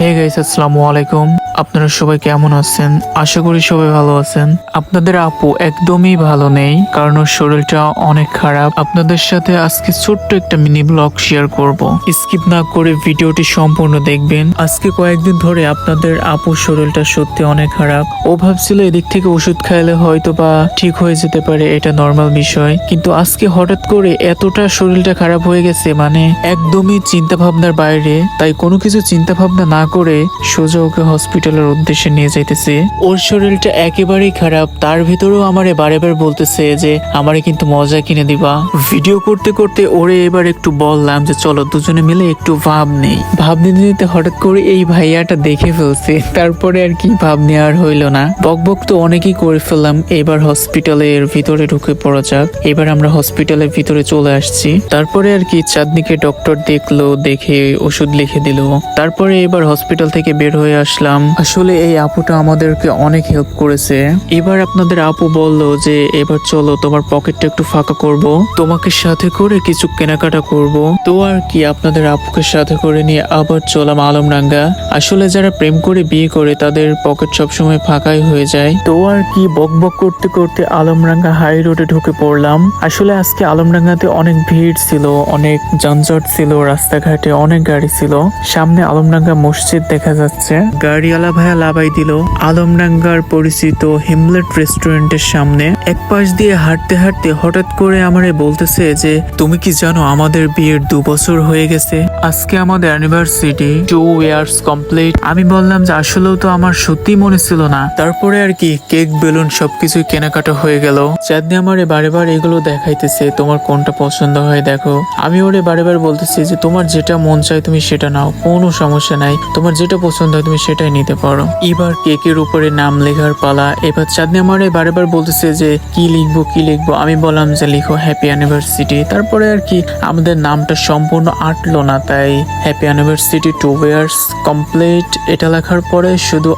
Hey guys, আসসালামু আলাইকুম। আপনারা সবাই কেমন আছেন? আশা করি সবাই ভালো আছেন। আপনাদের আপু একদমই ভালো নেই, কারণ ওর শরীরটা অনেক খারাপ। আপনাদের সাথে আজকে ছোট্ট একটা মিনি ব্লগ শেয়ার করব। স্কিপ না করে ভিডিওটি সম্পূর্ণ দেখবেন। আজকে কয়েকদিন ধরে আপনাদের আপুর শরীরটা সত্যি অনেক খারাপ। ও ভাবছিল এদিক থেকে ওষুধ খাইলে হয়তো বা ঠিক হয়ে যেতে পারে, এটা নর্মাল বিষয়। কিন্তু আজকে হঠাৎ করে এতটা শরীরটা খারাপ হয়ে গেছে, মানে একদমই চিন্তা ভাবনার বাইরে। তাই কোনো কিছু চিন্তা ভাবনা না করে সোজা ওকে হসপিটালের উদ্দেশ্যে নিয়ে যাইতেছে। ওর শরীরটা একেবারেই খারাপ, তার ভিতরেও আমারে বারে বার বলতেছে যে আমারে কিন্তু মজা কিনে দিবা। ভিডিও করতে করতে ওরে এবার একটু বললাম যে চলো দুজনে মিলে একটু ভাব নেই। ভাব নিতে নিতে হঠাৎ করে এই ভাইয়াটা দেখে ফেলছে, তারপরে আর কি ভাব নেওয়ার হইলো না। বকবক তো অনেকই করে ফেললাম, এবার হসপিটালের ভিতরে ঢুকে পড়া যাক। এবার আমরা হসপিটালের ভিতরে চলে আসছি। তারপরে আর কি চাঁদনিকে ডক্টর দেখলো, দেখে ওষুধ লিখে দিল। তারপরে এবার হসপিটাল থেকে বের হয়ে আসলাম। আসলে এই আপুটা আমাদেরকে অনেক হেল্প করেছে। এবার আপনাদের আপু বলল যে এবার চলো তোমার পকেটটা একটু ফাঁকা করব, তোমাকে সাথে করে কিছু কেনাকাটা করব। তো আর কি আপনাদের আপুকে সাথে করে নিয়ে আবার চলাম আলমডাঙ্গা। আসলে যারা প্রেম করে বিয়ে করে তাদের পকেট সবসময় ফাঁকাই হয়ে যায়। তো আর কি বকবক করতে করতে আলমডাঙ্গা হাই রোডে ঢুকে পড়লাম। আসলে আজকে আলমডাঙ্গাতে অনেক ভিড় ছিল, অনেক যানজট ছিল, রাস্তাঘাটে অনেক গাড়ি ছিল। সামনে আলমডাঙ্গা মসজিদ দেখা যাচ্ছে। গাড়িওয়ালা ভাইয়া লাবাই দিল আলমডাঙ্গার পরিচিত হিমলেট রেস্টুরেন্টের সামনে। এক পাশ দিয়ে হাঁটতে হাঁটতে হঠাৎ করে আমারে বলতেছে যে তুমি কি জানো আমাদের বিয়ের 2 বছর হয়ে গেছে, আজকে আমাদের অ্যানিভার্সারি 2 ইয়ার্স কমপ্লিট। আমি বললাম যে আসলেও তো আমার সত্যি মনে ছিল না। তারপরে আর কি কেক বেলুন সবকিছুই কেনাকাটা হয়ে গেল। চাঁদনি আমারে বারে বার এগুলো দেখাইতেছে, তোমার কোনটা পছন্দ হয় দেখো। আমি ওরে বারে বার বলতেছি যে তোমার যেটা মন চায় তুমি সেটা নাও, কোনো সমস্যা নাই, তোমার যেটা পছন্দ হয় তুমি সেটাই নিতে পারো। এবার কেকের উপরে নাম লেখার পালা। এবার চাঁদনি আমারে বারে বার বলতেছে যে কি লিখবো কি লিখবো। আমি বললাম যে লিখো হ্যাপি অ্যানিভার্সারি। তারপরে আর কি আমাদের নামটা সম্পূর্ণ আটলো না, তাই হ্যাপি অ্যানিভার্সারি 2 ইয়ার্স কমপ্লিট এটা লেখার পরে শুধু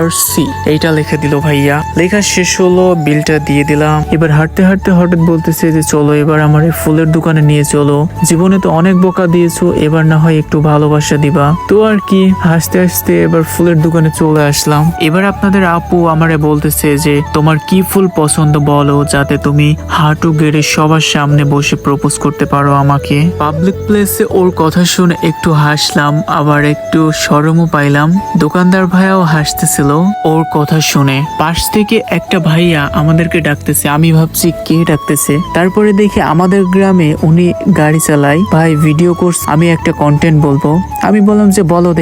RC এইটা লিখে দিল ভাইয়া। লেখা শেষ হলো, বিলটা দিয়ে দিলাম। এবার হাঁটতে হাঁটতে হঠাৎ বলতেছে যে চলো এবার আমার এই ফুলের দোকানে নিয়ে চলো, জীবনে তো অনেক বোকা দিয়েছো, এবার না হয় একটু ভালোবাসা দিবা। তো আর কি হাসতে হাসতে এবার ফুলের দোকানে চলে আসলাম। এবার আপনাদের আপু আমারে বলতেছে যে তোমার কি ফুল পছন্দ বলো, যাতে তুমি হাঁটু গেড়ে সবার সামনে বসে প্রপোজ করতে পারো আমাকে। পাবলিক প্লেসে ওর কথা শুনে একটু হাসলাম, আবার একটু শরমও পাইলাম। দোকানদার ভাইয়াও হাসতেছিল ওর কথা শুনে। পাশ থেকে একটা ভাইয়া আমাদেরকে ডাকতেছে, আমি ভাবছি কে ডাকতেছে। তারপরে দেখি আমাদের গ্রামে উনি গাড়ি চালায়। ভাই ভিডিও কোর্স, আমি একটা কন্টেন্ট বলবো। আমি বললাম যে বলো দেখি।